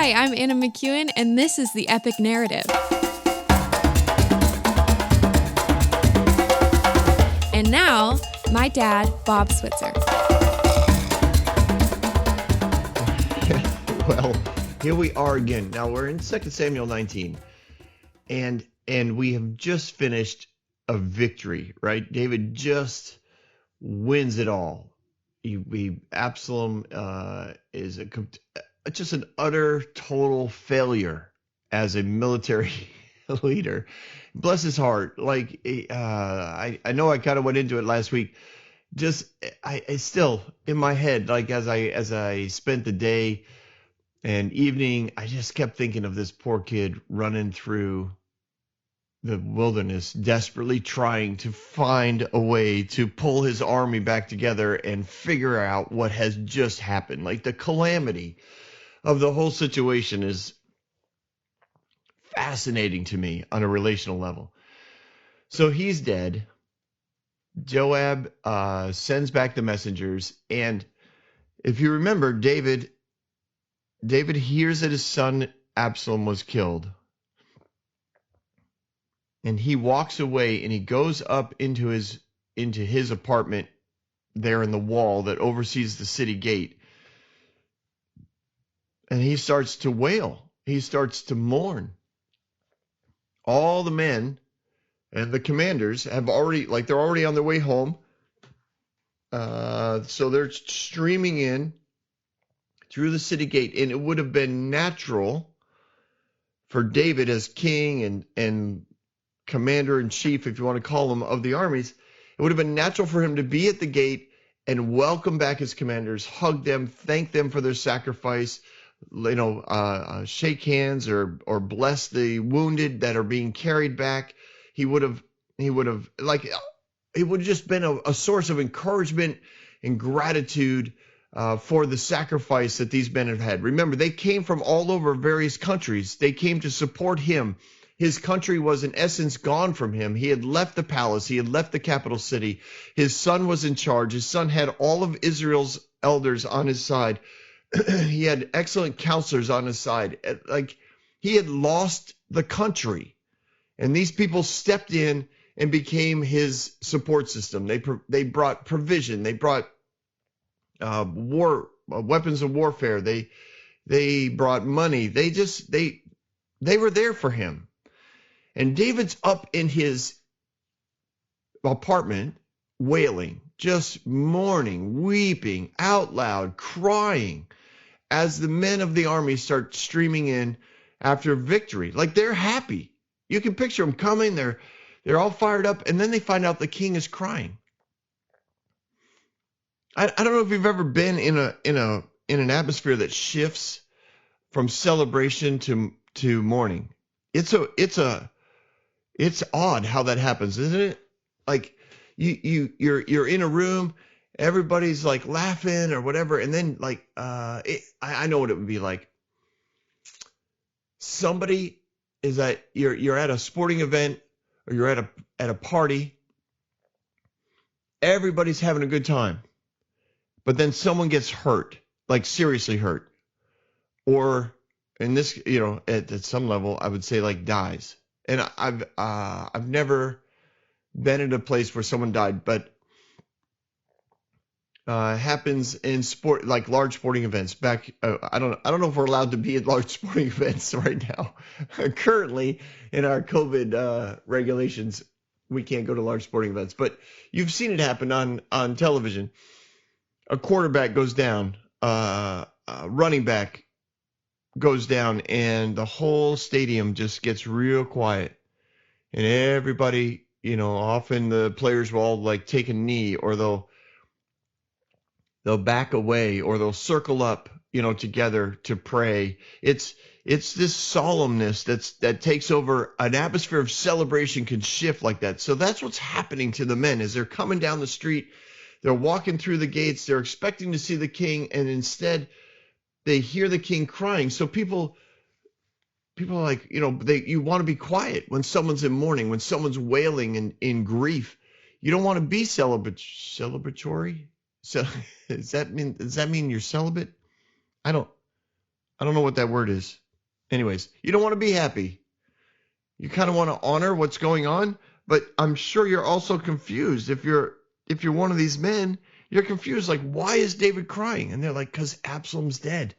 Hi, I'm Anna McEwen, and this is the Epic Narrative. And now, my dad, Bob Switzer. Well, here we are again. Now we're in 2 Samuel 19, and we have just finished a victory, right? David just wins it all. Absalom is just an utter total failure as a military leader. Bless his heart. Like I know I kind of went into it last week. Just I still in my head, like as I spent the day and evening, I just kept thinking of this poor kid running through the wilderness, desperately trying to find a way to pull his army back together and figure out what has just happened. Like the calamity of the whole situation is fascinating to me on a relational level. So he's dead. Joab sends back the messengers. And if you remember, David hears that his son Absalom was killed. And he walks away and he goes up into his apartment there in the wall that oversees the city gate. And he starts to wail. He starts to mourn. All the men and the commanders have already, they're already on their way home. So they're streaming in through the city gate. And it would have been natural for David as king and commander-in-chief, if you want to call him, of the armies, it would have been natural for him to be at the gate and welcome back his commanders, hug them, thank them for their sacrifice, shake hands or bless the wounded that are being carried back. He would have just been a source of encouragement and gratitude for the sacrifice that these men have had. Remember, they came from all over various countries. They came to support him. His country was in essence gone from him. He had left the palace. He had left the capital city. His son was in charge. His son had all of Israel's elders on his side. He had excellent counselors on his side. Like, he had lost the country. And these people stepped in and became his support system. They brought provision. They brought weapons of warfare. They brought money. They were there for him. And David's up in his apartment wailing, just mourning, weeping out loud, crying as the men of the army start streaming in after victory. Like, they're happy. You can picture them coming. They're all fired up, and then they find out the king is crying. I don't know if you've ever been in an atmosphere that shifts from celebration to mourning. It's odd how that happens, isn't it? Like you're in a room, everybody's like laughing or whatever, and then I know what it would be like. Somebody is you're at a sporting event or you're at a party. Everybody's having a good time, but then someone gets hurt, like seriously hurt, or in this, at some level, I would say like dies. And I've never been in a place where someone died, but happens in sport, like large sporting events. I don't know if we're allowed to be at large sporting events right now. Currently, in our COVID regulations, we can't go to large sporting events. But you've seen it happen on television. A quarterback goes down, a running back goes down, and the whole stadium just gets real quiet. And everybody, often the players will all like take a knee, or they'll back away, or they'll circle up, together to pray. It's this solemnness that takes over. An atmosphere of celebration can shift like that. So that's what's happening to the men as they're coming down the street. They're walking through the gates. They're expecting to see the king, and instead they hear the king crying. So people are like, you want to be quiet when someone's in mourning, when someone's wailing and in grief. You don't want to be celebratory. So does that mean you're celibate? I don't I don't know what that word is. Anyways, you don't want to be happy. You kind of want to honor what's going on, but I'm sure you're also confused. If you're one of these men, you're confused. Like, why is David crying? And they're like, because Absalom's dead.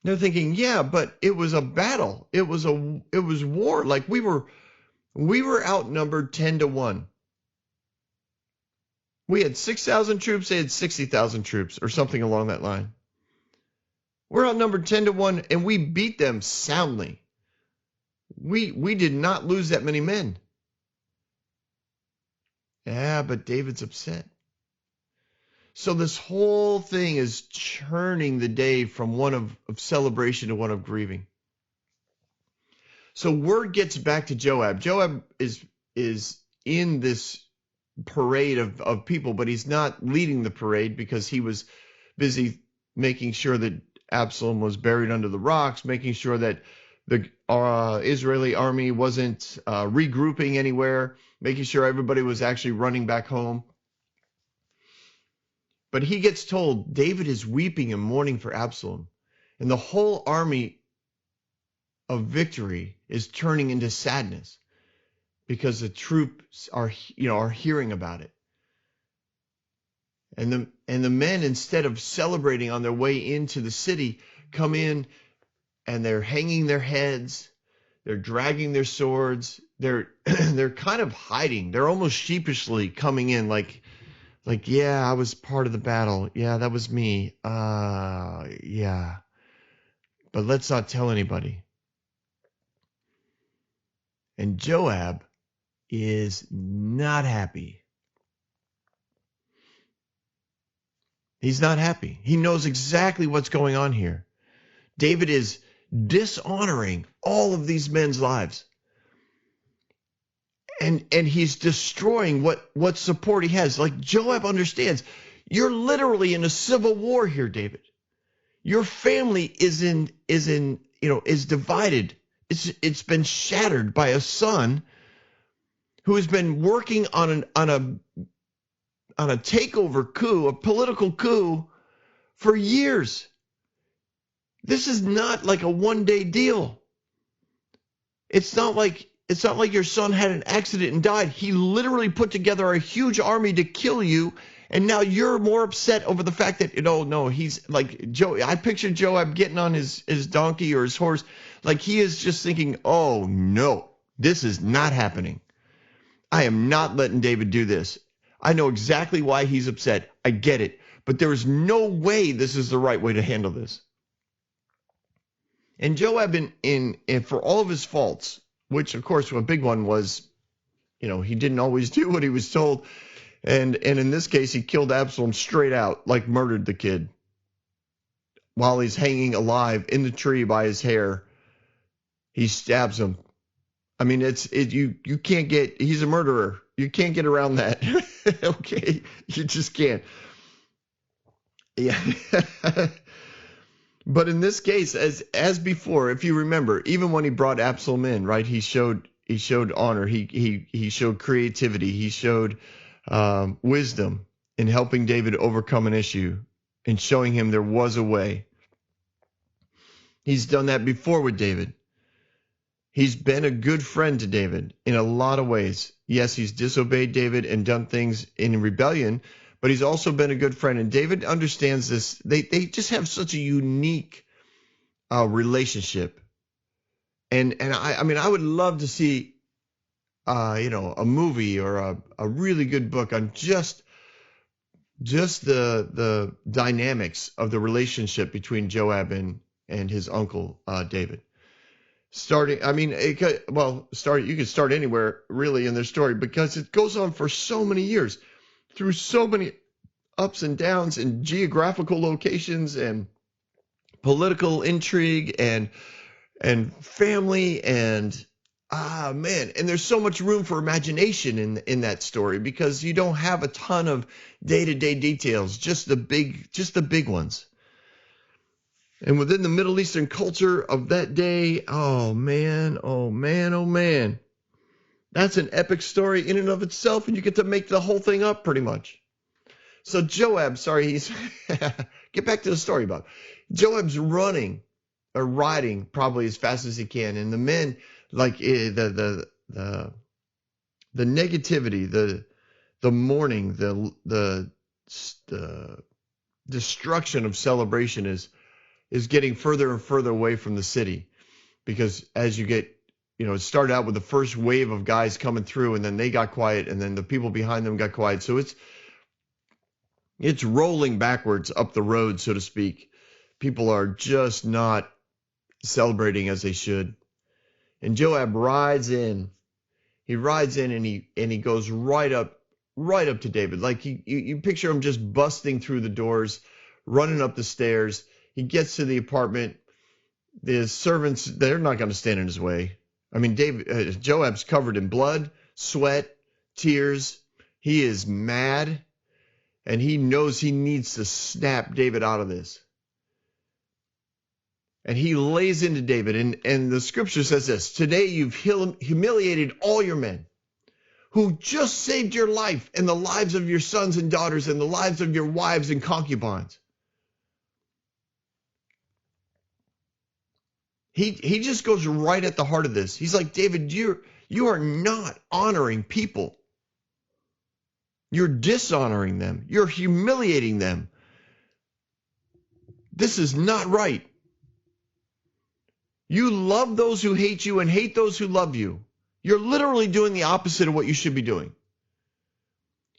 They're thinking, yeah, but it was a battle. It was war. Like we were outnumbered 10-1. We had 6,000 troops. They had 60,000 troops, or something along that line. We're outnumbered 10-1, and we beat them soundly. We did not lose that many men. Yeah, but David's upset. So this whole thing is churning the day from one of celebration to one of grieving. So word gets back to Joab. Joab is in this parade of people, but he's not leading the parade because he was busy making sure that Absalom was buried under the rocks, making sure that the Israeli army wasn't regrouping anywhere, making sure everybody was actually running back home. But he gets told David is weeping and mourning for Absalom, and the whole army of victory is turning into sadness because the troops are hearing about it. And the men, instead of celebrating on their way into the city, come in and they're hanging their heads, they're dragging their swords, they're kind of hiding. They're almost sheepishly coming in like, yeah, I was part of the battle. Yeah, that was me. Yeah. But let's not tell anybody. And Joab is not happy. He's not happy. He knows exactly what's going on here. David is dishonoring all of these men's lives. And he's destroying what support he has. Like Joab understands, you're literally in a civil war here, David. Your family is divided. It's been shattered by a son who has been working on a takeover coup, a political coup, for years. This is not like a one-day deal. It's not like your son had an accident and died. He literally put together a huge army to kill you, and now you're more upset over the fact that, no, he's like Joe. I picture Joab getting on his donkey or his horse, like he is just thinking, oh no, this is not happening. I am not letting David do this. I know exactly why he's upset. I get it. But there is no way this is the right way to handle this. And Joab, in for all of his faults, which of course a big one was, he didn't always do what he was told. And in this case, he killed Absalom straight out, like murdered the kid while he's hanging alive in the tree by his hair. He stabs him. I mean, you can't get, he's a murderer. You can't get around that. Okay. You just can't. Yeah. But in this case, as before, if you remember, even when he brought Absalom in, right, he showed honor. He showed creativity. He showed wisdom in helping David overcome an issue and showing him there was a way. He's done that before with David. He's been a good friend to David in a lot of ways. Yes, he's disobeyed David and done things in rebellion, but he's also been a good friend. And David understands this. They just have such a unique relationship. And I mean, I would love to see, a movie or a really good book on just the dynamics of the relationship between Joab and his uncle David. You could start anywhere really in their story because it goes on for so many years through so many ups and downs and geographical locations and political intrigue and family and and there's so much room for imagination in that story because you don't have a ton of day-to-day details, just the big ones. And within the Middle Eastern culture of that day, oh man. That's an epic story in and of itself, and you get to make the whole thing up pretty much. So Joab, sorry, he's get back to the story, Bob. Joab's running or riding probably as fast as he can, and the men like the negativity, the mourning, the destruction of celebration is getting further and further away from the city, because as you get, it started out with the first wave of guys coming through, and then they got quiet, and then the people behind them got quiet. So it's rolling backwards up the road, so to speak. People are just not celebrating as they should. And Joab rides in. He rides in and he goes right up to David. Like you picture him just busting through the doors, running up the stairs. He gets to the apartment. The servants, they're not going to stand in his way. I mean, Joab's covered in blood, sweat, tears. He is mad, and he knows he needs to snap David out of this. And he lays into David, and the scripture says this: today you've humiliated all your men who just saved your life and the lives of your sons and daughters and the lives of your wives and concubines. He just goes right at the heart of this. He's like, David, you are not honoring people. You're dishonoring them. You're humiliating them. This is not right. You love those who hate you and hate those who love you. You're literally doing the opposite of what you should be doing.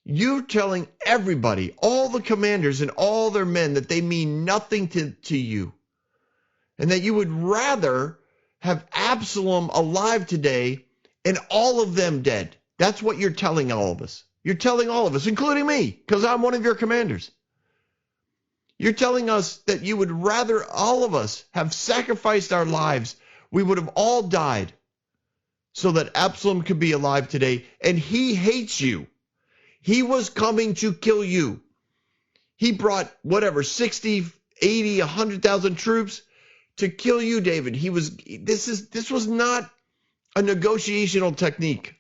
You're telling everybody, all the commanders and all their men, that they mean nothing to you, and that you would rather have Absalom alive today and all of them dead. That's what you're telling all of us. You're telling all of us, including me, because I'm one of your commanders. You're telling us that you would rather all of us have sacrificed our lives. We would have all died so that Absalom could be alive today. And he hates you. He was coming to kill you. He brought 60, 80, 100,000 troops to kill you, David. This was not a negotiational technique.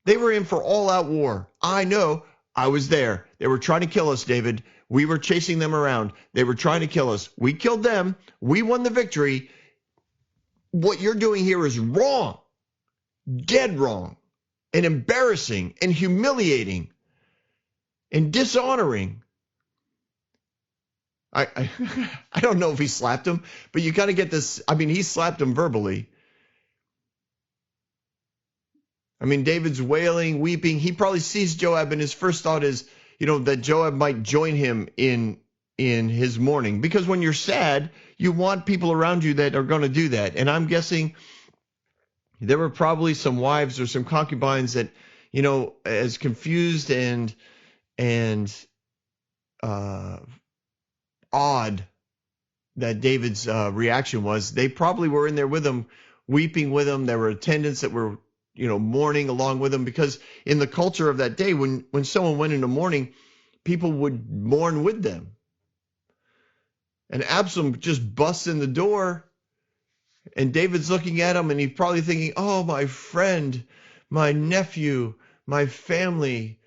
They were in for all-out war. I know. I was there. They were trying to kill us, David. We were chasing them around. They were trying to kill us. We killed them. We won the victory. What you're doing here is wrong, dead wrong, and embarrassing and humiliating and dishonoring. I don't know if he slapped him, but you got to get this. I mean, he slapped him verbally. I mean, David's wailing, weeping. He probably sees Joab, and his first thought is, that Joab might join him in his mourning. Because when you're sad, you want people around you that are going to do that. And I'm guessing there were probably some wives or some concubines that, as confused and odd that David's reaction was, they probably were in there with him, weeping with him. There were attendants that were mourning along with him, because in the culture of that day, when someone went into mourning, people would mourn with them. And Absalom just busts in the door, and David's looking at him, and he's probably thinking, oh, my friend, my nephew, my family,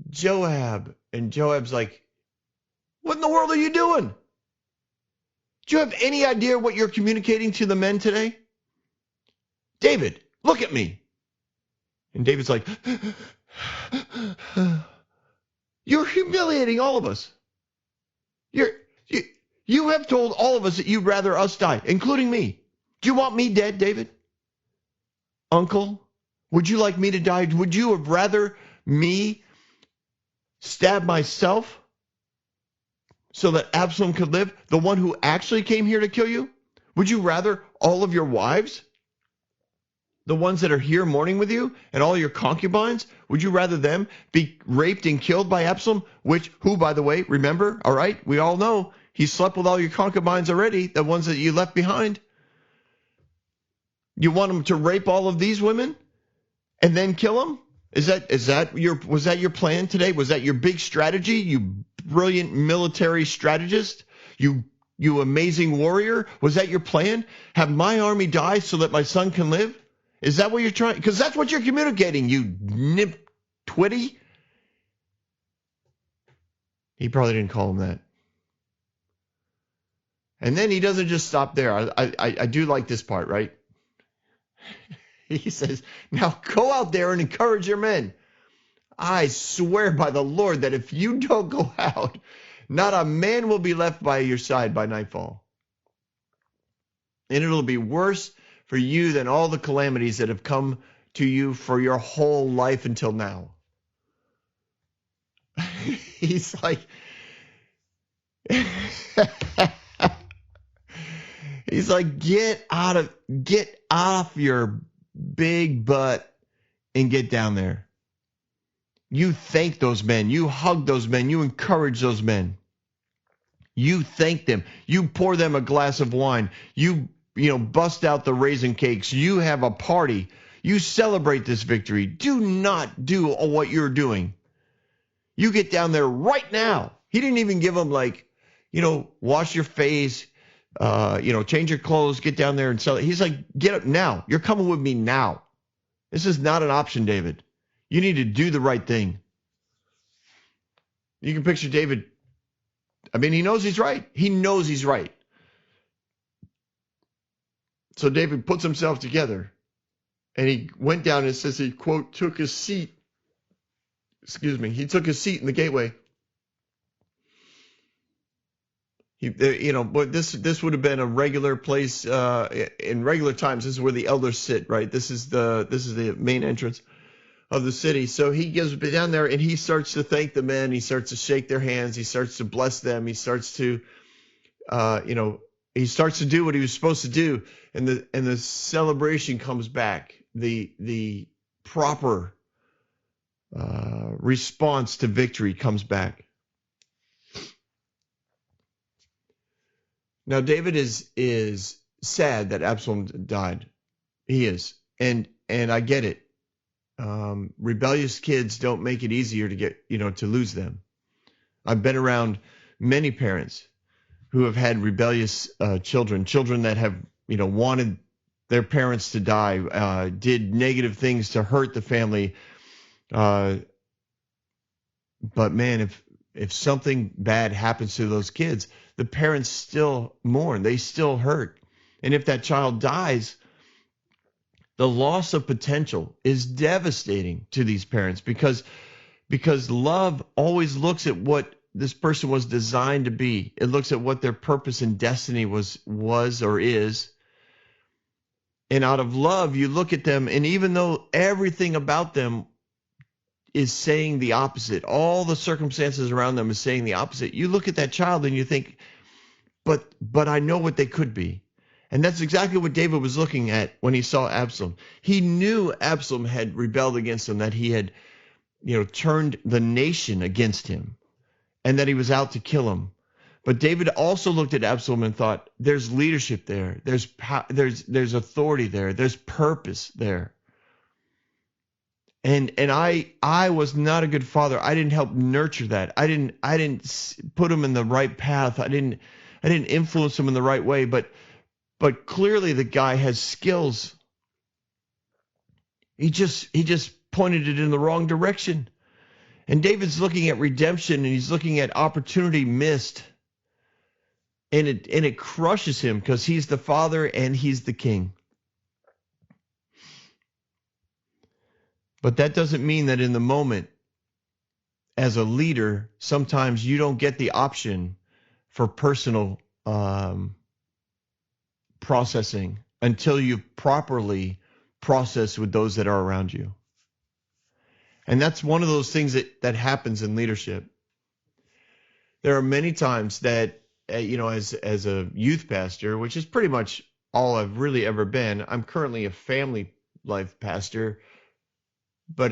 Joab. And Joab's like, what in the world are you doing? Do you have any idea what you're communicating to the men today? David, look at me. And David's like, you're humiliating all of us. You have told all of us that you'd rather us die, including me. Do you want me dead, David? Uncle, would you like me to die? Would you have rather me stab myself so that Absalom could live, the one who actually came here to kill you? Would you rather all of your wives, the ones that are here mourning with you, and all your concubines, would you rather them be raped and killed by Absalom? Who, by the way, remember, all right, we all know he slept with all your concubines already, the ones that you left behind. You want him to rape all of these women and then kill them? Was that your plan today? Was that your big strategy, you brilliant military strategist? You amazing warrior? Was that your plan? Have my army die so that my son can live? Is that what you're trying? Because that's what you're communicating, you nip-twitty. He probably didn't call him that. And then he doesn't just stop there. I do like this part, right? He says, now go out there and encourage your men. I swear by the Lord that if you don't go out, not a man will be left by your side by nightfall. And it'll be worse for you than all the calamities that have come to you for your whole life until now. He's like, he's like, get off your big butt and get down there. You thank those men. You hug those men. You encourage those men. You thank them. You pour them a glass of wine. You bust out the raisin cakes. You have a party. You celebrate this victory. Do not do what you're doing. You get down there right now. He didn't even give them wash your face, change your clothes, get down there and sell it. He's like, get up now. You're coming with me now. This is not an option, David. You need to do the right thing. You can picture David. I mean, he knows he's right. He knows he's right. So David puts himself together and he went down and it says he, quote, took his seat. He took his seat in the gateway. But this would have been a regular place in regular times. This is where the elders sit, right? This is the main entrance of the city. So he goes down there and he starts to thank the men. He starts to shake their hands. He starts to bless them. He starts to, he starts to do what he was supposed to do. And the celebration comes back. The proper response to victory comes back. Now, David is sad that Absalom died. He is. And I get it. Rebellious kids don't make it easier to get, to lose them. I've been around many parents who have had rebellious children that have, wanted their parents to die, did negative things to hurt the family. But man, if something bad happens to those kids, the parents still mourn. They still hurt. And if that child dies, the loss of potential is devastating to these parents because love always looks at what this person was designed to be. It looks at what their purpose and destiny was or is. And out of love, you look at them, and even though everything about them is saying the opposite, all the circumstances around them is saying the opposite, you look at that child and you think, but I know what they could be. And that's exactly what David was looking at when he saw Absalom. He knew Absalom had rebelled against him, that he had, turned the nation against him, and that he was out to kill him. But David also looked at Absalom and thought, there's leadership there. There's authority there. There's purpose there. And I was not a good father. I didn't help nurture that. I didn't put him in the right path. I didn't influence him in the right way. But clearly the guy has skills. He just pointed it in the wrong direction. And David's looking at redemption, and he's looking at opportunity missed. And it crushes him because he's the father and he's the king. But that doesn't mean that in the moment, as a leader, sometimes you don't get the option for personal processing until you've properly processed with those that are around you. And that's one of those things that happens in leadership. There are many times that, as a youth pastor, which is pretty much all I've really ever been. I'm currently a family life pastor, but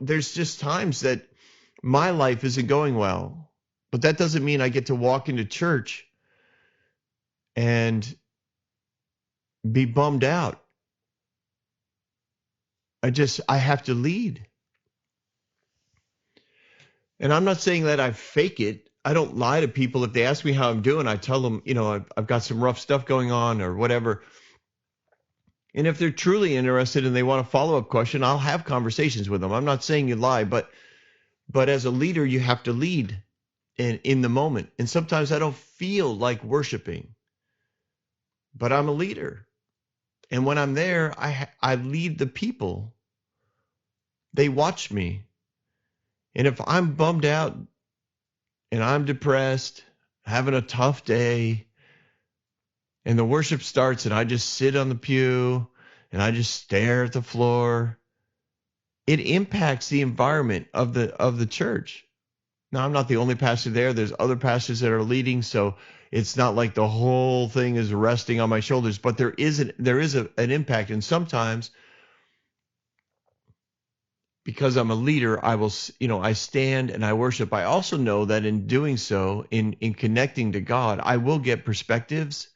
there's just times that my life isn't going well. But that doesn't mean I get to walk into church and be bummed out. I have to lead. And I'm not saying that I fake it. I don't lie to people. If they ask me how I'm doing, I tell them, I've got some rough stuff going on or whatever. And if they're truly interested and they want a follow-up question, I'll have conversations with them. I'm not saying you lie, but as a leader, you have to lead. and in the moment. And sometimes I don't feel like worshiping, but I'm a leader. And when I'm there, I lead the people. They watch me. And if I'm bummed out and I'm depressed, having a tough day, and the worship starts and I just sit on the pew and I just stare at the floor, it impacts the environment of the church. Now, I'm not the only pastor there. There's other pastors that are leading, so it's not like the whole thing is resting on my shoulders, but there is an impact. And sometimes, because I'm a leader, I stand and I worship. I also know that in doing so, in connecting to God, I will get perspectives,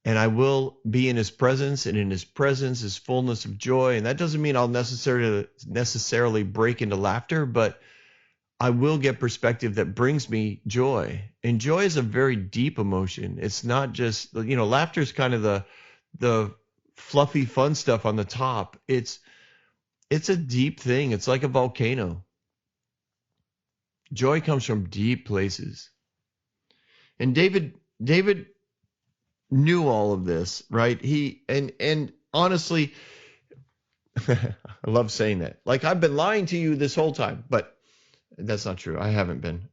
and I will be in his presence, and in his presence is fullness of joy. And that doesn't mean I'll necessarily break into laughter, but I will get perspective that brings me joy. And joy is a very deep emotion. It's not just, laughter is kind of the fluffy fun stuff on the top. It's a deep thing. It's like a volcano. Joy comes from deep places. And David knew all of this, right? And honestly, I love saying that. Like, I've been lying to you this whole time, but that's not true. I haven't been.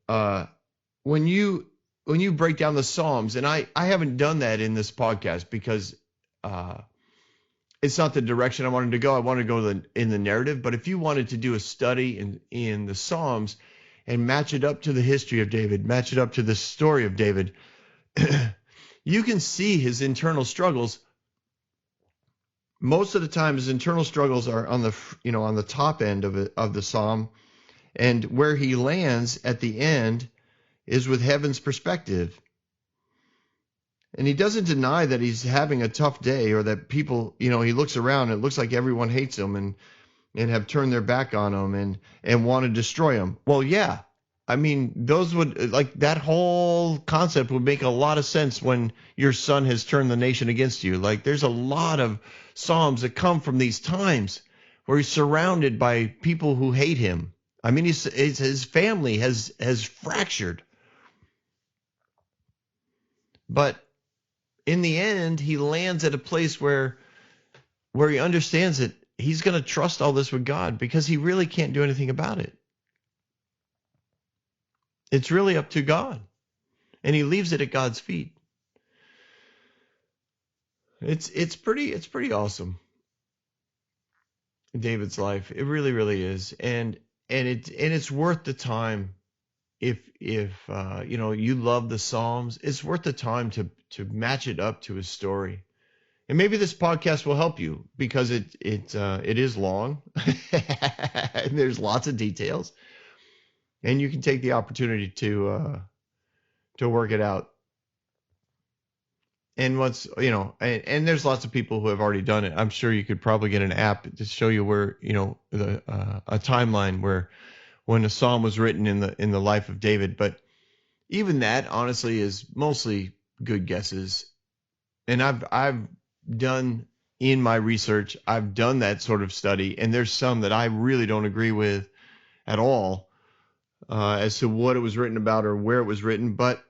When you break down the Psalms, and I haven't done that in this podcast because it's not the direction I wanted to go. I wanted to go in the narrative. But if you wanted to do a study in the Psalms and match it up to the history of David, match it up to the story of David, you can see his internal struggles. Most of the time, his internal struggles are on the top end of the Psalm. And where he lands at the end is with heaven's perspective. And he doesn't deny that he's having a tough day, or that people, he looks around and it looks like everyone hates him and have turned their back on him and want to destroy him. Well, yeah. I mean, those would, like, that whole concept would make a lot of sense when your son has turned the nation against you. Like, there's a lot of Psalms that come from these times where he's surrounded by people who hate him. I mean, his family has fractured. But in the end, he lands at a place where he understands that he's going to trust all this with God, because he really can't do anything about it. It's really up to God. And he leaves it at God's feet. It's pretty awesome. David's life. It really, really is. And it's worth the time. If you love the Psalms, it's worth the time to match it up to his story. And maybe this podcast will help you, because it is long and there's lots of details, and you can take the opportunity to work it out. And and there's lots of people who have already done it. I'm sure you could probably get an app to show you where, a timeline where when a psalm was written in the life of David. But even that, honestly, is mostly good guesses. And I've done in my research, I've done that sort of study, and there's some that I really don't agree with at all as to what it was written about or where it was written. But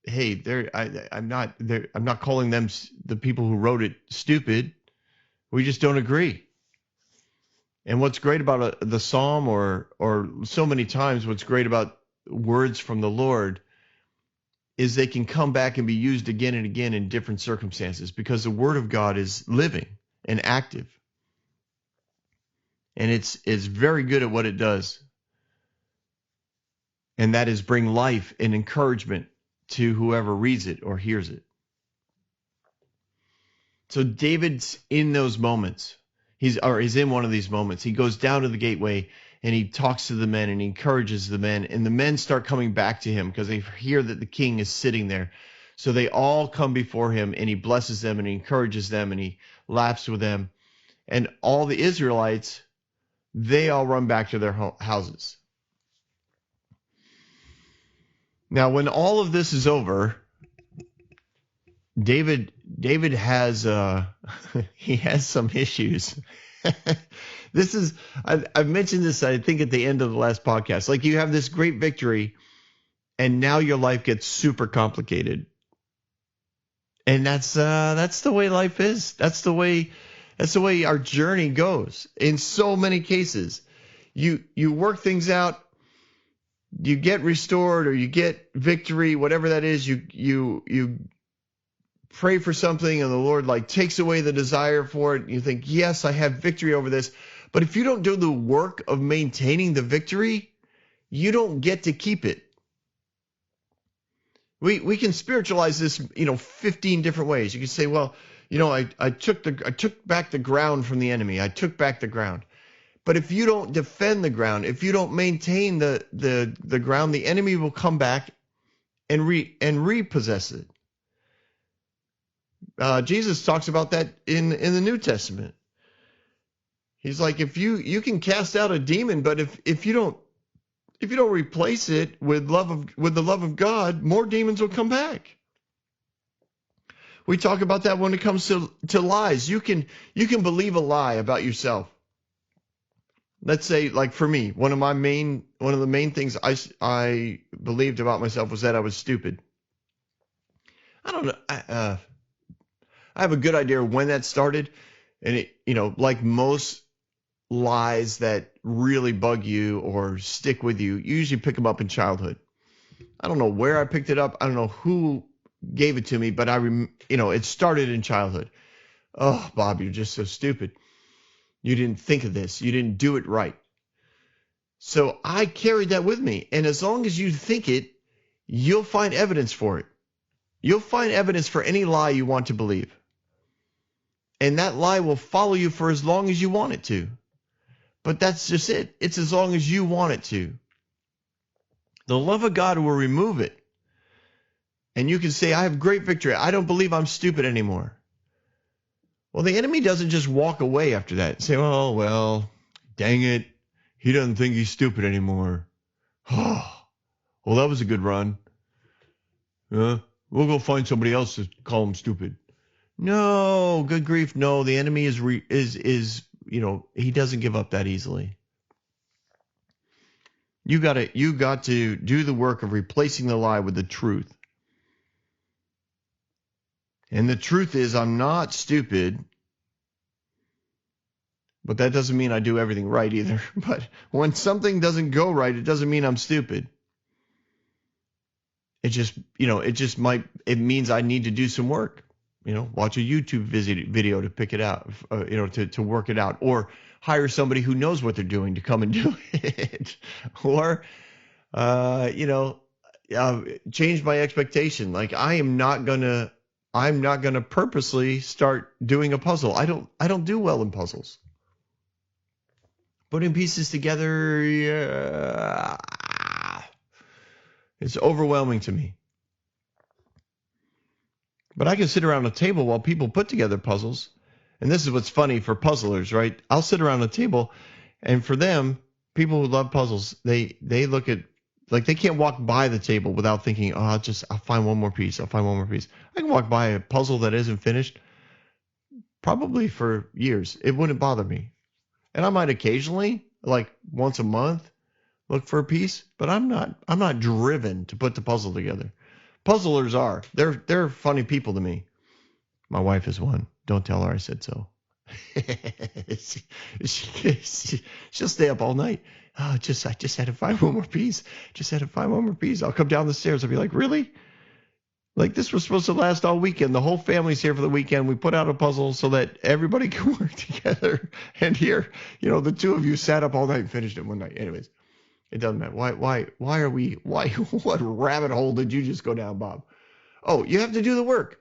hey, I'm not calling them, the people who wrote it, stupid. We just don't agree. And what's great about the psalm, or so many times what's great about words from the Lord, is they can come back and be used again and again in different circumstances, because the word of God is living and active. And it's very good at what it does. And that is bring life and encouragement to whoever reads it or hears it. So David's in those moments. He's in one of these moments. He goes down to the gateway and he talks to the men and he encourages the men, and the men start coming back to him because they hear that the king is sitting there. So they all come before him, and he blesses them and he encourages them and he laughs with them. And all the Israelites, they all run back to their houses. Now, when all of this is over, David has he has some issues. I've mentioned this, I think, at the end of the last podcast. Like, you have this great victory, and now your life gets super complicated. And that's the way life is. That's the way our journey goes. In so many cases, you work things out, you get restored or you get victory, whatever that is. You pray for something and the Lord like takes away the desire for it. You think, yes, I have victory over this. But if you don't do the work of maintaining the victory, you don't get to keep it. We can spiritualize this, 15 different ways. You can say, well, I took back the ground from the enemy. I took back the ground. But if you don't defend the ground, if you don't maintain the ground, the enemy will come back and repossess it. Jesus talks about that in the New Testament. He's like, if you can cast out a demon, but if you don't replace it with the love of God, more demons will come back. We talk about that when it comes to lies. You can believe a lie about yourself. Let's say, like for me, one of the main things I believed about myself was that I was stupid. I don't know. I have a good idea when that started, and it, like most lies that really bug you or stick with you, you usually pick them up in childhood. I don't know where I picked it up. I don't know who gave it to me, but it started in childhood. Oh, Bob, you're just so stupid. You didn't think of this. You didn't do it right. So I carried that with me. And as long as you think it, you'll find evidence for it. You'll find evidence for any lie you want to believe. And that lie will follow you for as long as you want it to. But that's just it. It's as long as you want it to. The love of God will remove it. And you can say, I have great victory. I don't believe I'm stupid anymore. Well, the enemy doesn't just walk away after that and say, oh, well, dang it. He doesn't think he's stupid anymore. Oh, well, that was a good run. We'll go find somebody else to call him stupid. No, good grief. No, the enemy is he doesn't give up that easily. You got to do the work of replacing the lie with the truth. And the truth is, I'm not stupid. But that doesn't mean I do everything right either. But when something doesn't go right, it doesn't mean I'm stupid. It means I need to do some work. Watch a YouTube video to pick it out, to work it out, or hire somebody who knows what they're doing to come and do it, or, change my expectation. Like I'm not gonna purposely start doing a puzzle. I don't do well in puzzles. Putting pieces together, it's overwhelming to me. But I can sit around a table while people put together puzzles. And this is what's funny for puzzlers, right? I'll sit around a table, and for them, people who love puzzles, they look at, like they can't walk by the table without thinking, oh, I'll find one more piece. I can walk by a puzzle that isn't finished probably for years. It wouldn't bother me. And I might occasionally, like once a month, look for a piece, but I'm not driven to put the puzzle together. Puzzlers are. They're funny people to me. My wife is one. Don't tell her I said so. She'll stay up all night. Oh, I just had to find one more piece. I'll come down the stairs. I'll be like, really? Like this was supposed to last all weekend. The whole family's here for the weekend. We put out a puzzle so that everybody can work together. And here, the two of you sat up all night and finished it one night. Anyways, it doesn't matter. Why what rabbit hole did you just go down, Bob? Oh, you have to do the work.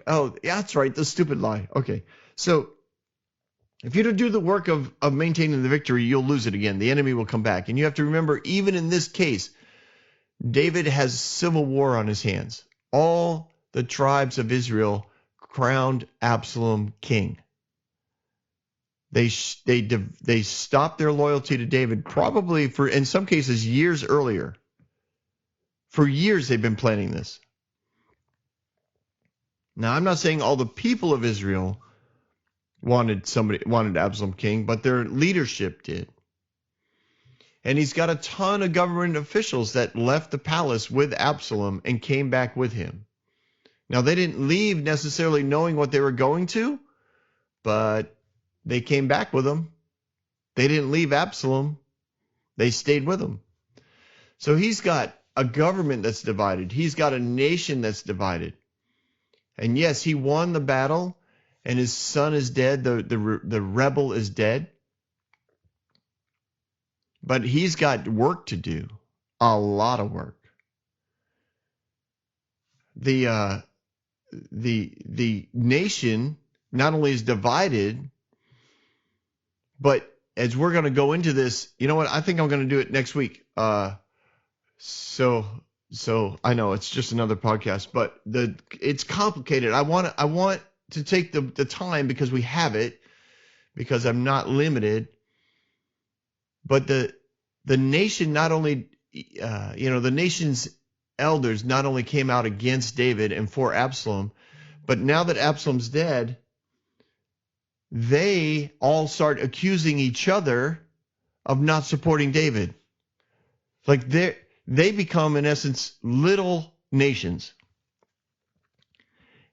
Oh, yeah, that's right. The stupid lie. Okay. So if you don't do the work of maintaining the victory, you'll lose it again. The enemy will come back. And you have to remember, even in this case, David has civil war on his hands. All the tribes of Israel crowned Absalom king. They stopped their loyalty to David probably for, in some cases, years earlier. For years they've been planning this. Now, I'm not saying all the people of Israel wanted Absalom king, but their leadership did. And he's got a ton of government officials that left the palace with Absalom and came back with him. Now, they didn't leave necessarily knowing what they were going to, but they came back with him. They didn't leave Absalom. They stayed with him. So he's got a government that's divided. He's got a nation that's divided. And yes, he won the battle, and his son is dead. The rebel is dead. But he's got work to do, a lot of work. The nation not only is divided, but as we're going to go into this, you know what? I think I'm going to do it next week. So I know it's just another podcast, but it's complicated. I want to take the time because we have it, because I'm not limited. But the nation not only, the nation's elders not only came out against David and for Absalom, but now that Absalom's dead, they all start accusing each other of not supporting David. Like they become, in essence, little nations.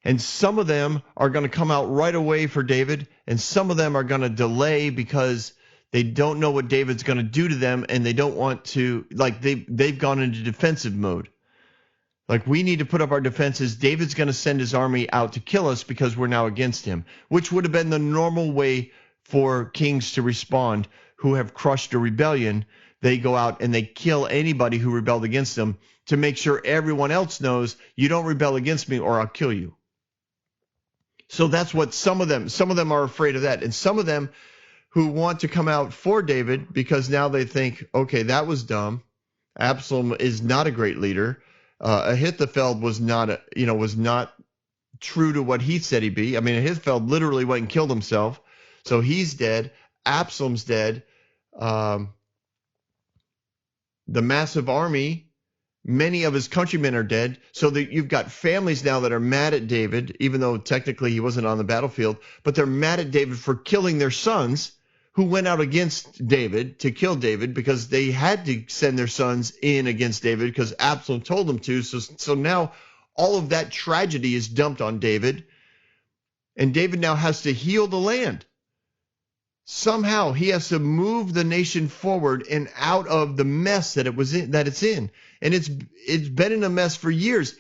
And some of them are going to come out right away for David, and some of them are going to delay because they don't know what David's going to do to them, and they don't want to, like they've gone into defensive mode. Like, we need to put up our defenses. David's going to send his army out to kill us because we're now against him, which would have been the normal way for kings to respond who have crushed a rebellion. They go out and they kill anybody who rebelled against them to make sure everyone else knows, you don't rebel against me or I'll kill you. So that's what some of them are afraid of that. And some of them who want to come out for David because now they think, okay, that was dumb. Absalom is not a great leader. Ahithophel was not true to what he said he'd be. I mean, Ahithophel literally went and killed himself. So he's dead. Absalom's dead. The massive army, many of his countrymen are dead. So that you've got families now that are mad at David, even though technically he wasn't on the battlefield, but they're mad at David for killing their sons who went out against David to kill David because they had to send their sons in against David because Absalom told them to. So now all of that tragedy is dumped on David, and David now has to heal the land. Somehow he has to move the nation forward and out of the mess that it's in. And it's been in a mess for years.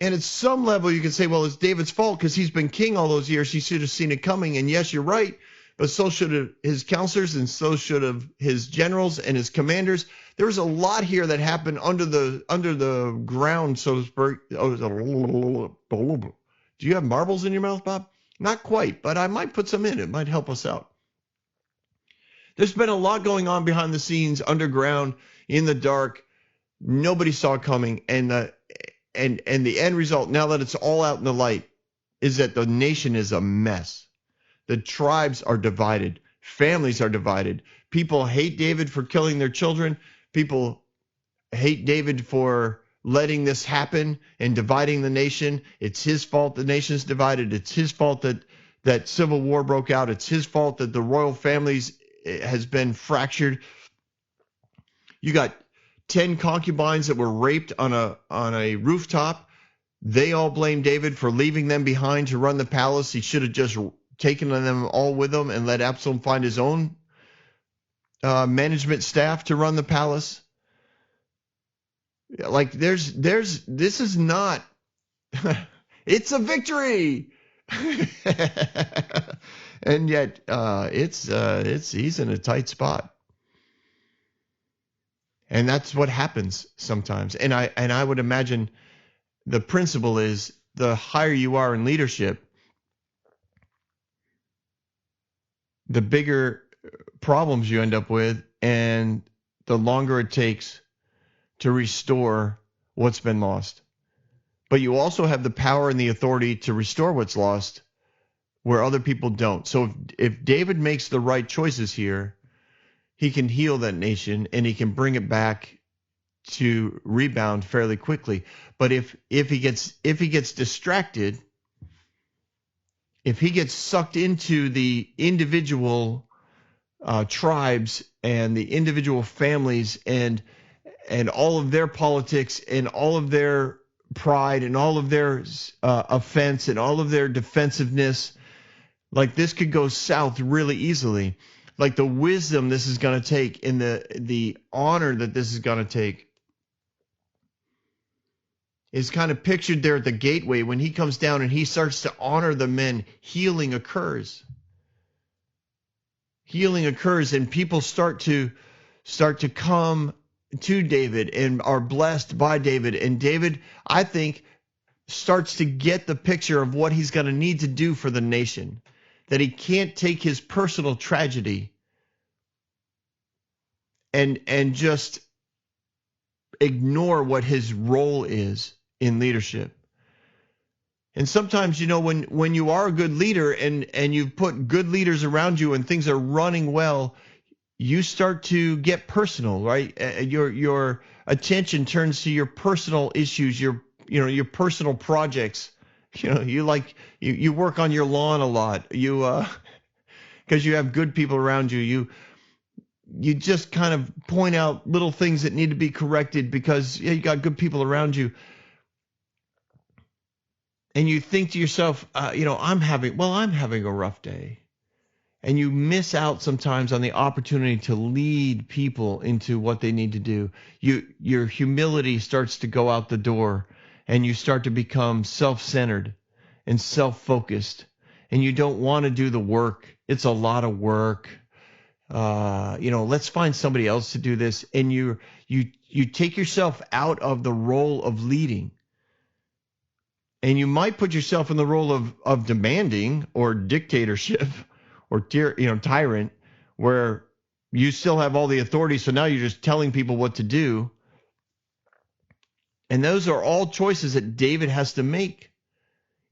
And at some level you can say, well, it's David's fault because he's been king all those years. He should have seen it coming. And yes, you're right. But so should have his counselors, and so should have his generals and his commanders. There was a lot here that happened under the ground, so to speak. Do you have marbles in your mouth, Bob? Not quite, but I might put some in. It might help us out. There's been a lot going on behind the scenes, underground, in the dark. Nobody saw it coming, and the end result, now that it's all out in the light, is that the nation is a mess. The tribes are divided. Families are divided. People hate David for killing their children. People hate David for letting this happen and dividing the nation. It's his fault the nation's divided. It's his fault that civil war broke out. It's his fault that the royal families has been fractured. You got 10 concubines that were raped on a rooftop. They all blame David for leaving them behind to run the palace. He should have just taken them all with him and let Absalom find his own management staff to run the palace. Like this is not, it's a victory. And yet he's in a tight spot. And that's what happens sometimes. And I would imagine the principle is the higher you are in leadership, the bigger problems you end up with, and the longer it takes to restore what's been lost. But you also have the power and the authority to restore what's lost where other people don't. So if David makes the right choices here, he can heal that nation and he can bring it back to rebound fairly quickly. But if he gets distracted, if he gets sucked into the individual tribes and the individual families and all of their politics and all of their pride and all of their offense and all of their defensiveness. Like, this could go south really easily. Like, the wisdom this is going to take and the honor that this is going to take is kind of pictured there at the gateway. When he comes down and he starts to honor the men, healing occurs. Healing occurs, and people start to come to David and are blessed by David. And David, I think, starts to get the picture of what he's going to need to do for the nation. That he can't take his personal tragedy and just ignore what his role is in leadership. And sometimes, when you are a good leader and you've put good leaders around you and things are running well, you start to get personal, right? Your attention turns to your personal issues, your personal projects. You work on your lawn a lot. Because you have good people around you. You just kind of point out little things that need to be corrected because you got good people around you. And you think to yourself, I'm having a rough day. And you miss out sometimes on the opportunity to lead people into what they need to do. Your humility starts to go out the door, and you start to become self-centered and self-focused. And you don't want to do the work. It's a lot of work. Let's find somebody else to do this. And you take yourself out of the role of leading. And you might put yourself in the role of demanding or dictatorship or tyrant, where you still have all the authority. So now you're just telling people what to do. And those are all choices that David has to make.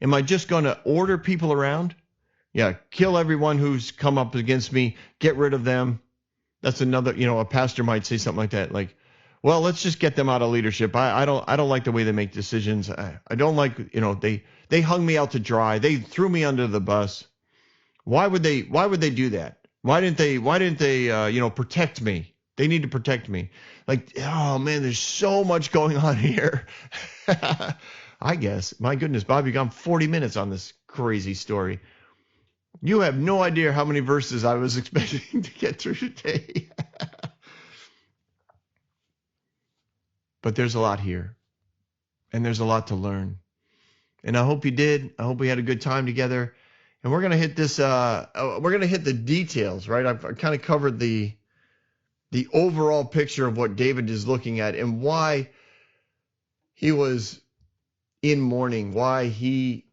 Am I just going to order people around? Yeah, kill everyone who's come up against me, get rid of them. That's another, a pastor might say something like that. Like, well, let's just get them out of leadership. I don't like the way they make decisions. I don't like, they hung me out to dry. They threw me under the bus. Why would they do that? Why didn't they protect me? They need to protect me. Like, oh man, there's so much going on here. I guess, my goodness, Bob, you've gone 40 minutes on this crazy story. You have no idea how many verses I was expecting to get through today. But there's a lot here, and there's a lot to learn. And I hope you did. I hope we had a good time together. And we're going to hit this, we're going to hit the details, right? I've kind of covered the overall picture of what David is looking at and why he was in mourning, why he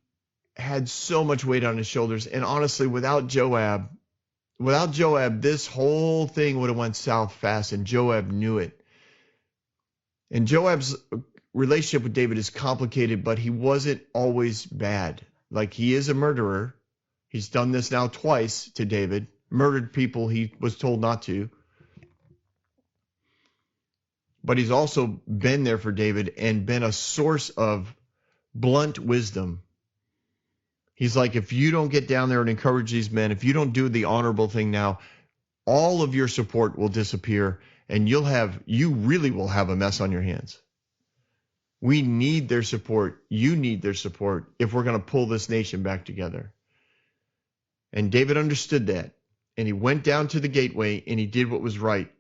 had so much weight on his shoulders. And honestly, without Joab, this whole thing would have went south fast, and Joab knew it. And Joab's relationship with David is complicated, but he wasn't always bad. Like, he is a murderer. He's done this now twice to David, murdered people he was told not to. But he's also been there for David and been a source of blunt wisdom. He's like, if you don't get down there and encourage these men, if you don't do the honorable thing now, all of your support will disappear, and you really will have a mess on your hands. We need their support. You need their support if we're going to pull this nation back together. And David understood that, and he went down to the gateway and he did what was right.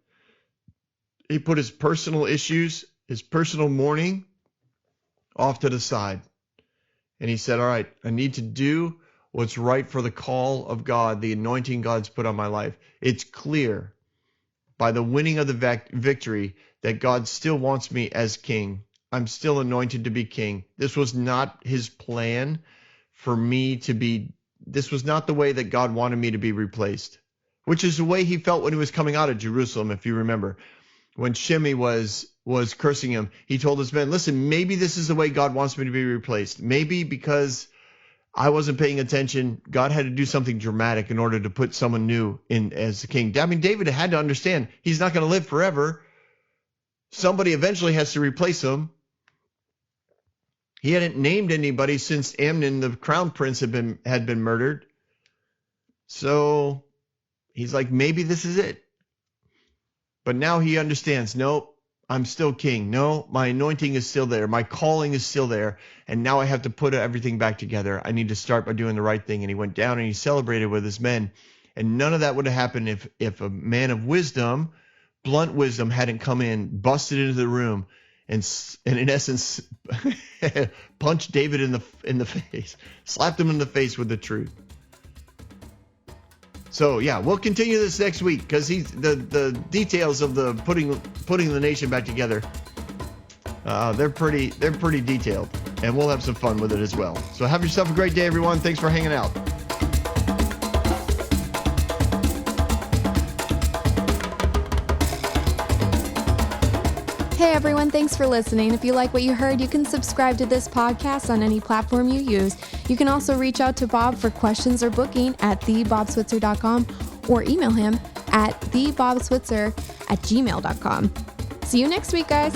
He put his personal issues, his personal mourning off to the side. And he said, all right, I need to do what's right for the call of God, the anointing God's put on my life. It's clear by the winning of the victory that God still wants me as king. I'm still anointed to be king. This was not his plan for me to be, this was not the way that God wanted me to be replaced, which is the way he felt when he was coming out of Jerusalem, if you remember. When Shimei was cursing him, he told his men, listen, maybe this is the way God wants me to be replaced. Maybe because I wasn't paying attention, God had to do something dramatic in order to put someone new in as the king. I mean, David had to understand he's not going to live forever. Somebody eventually has to replace him. He hadn't named anybody since Amnon, the crown prince, had been murdered. So He's like, maybe this is it. But now he understands, nope, I'm still king. No, my anointing is still there. My calling is still there. And now I have to put everything back together. I need to start by doing the right thing. And he went down and he celebrated with his men. And none of that would have happened if a man of wisdom, blunt wisdom, hadn't come in, busted into the room, and in essence punched David in the face, slapped him in the face with the truth. So yeah, we'll continue this next week because the details of the putting the nation back together. They're pretty detailed, and we'll have some fun with it as well. So have yourself a great day, everyone. Thanks for hanging out. Hey everyone, thanks for listening. If you like what you heard, you can subscribe to this podcast on any platform you use. You can also reach out to Bob for questions or booking at thebobswitzer.com or email him at thebobswitzer@gmail.com. See you next week, guys.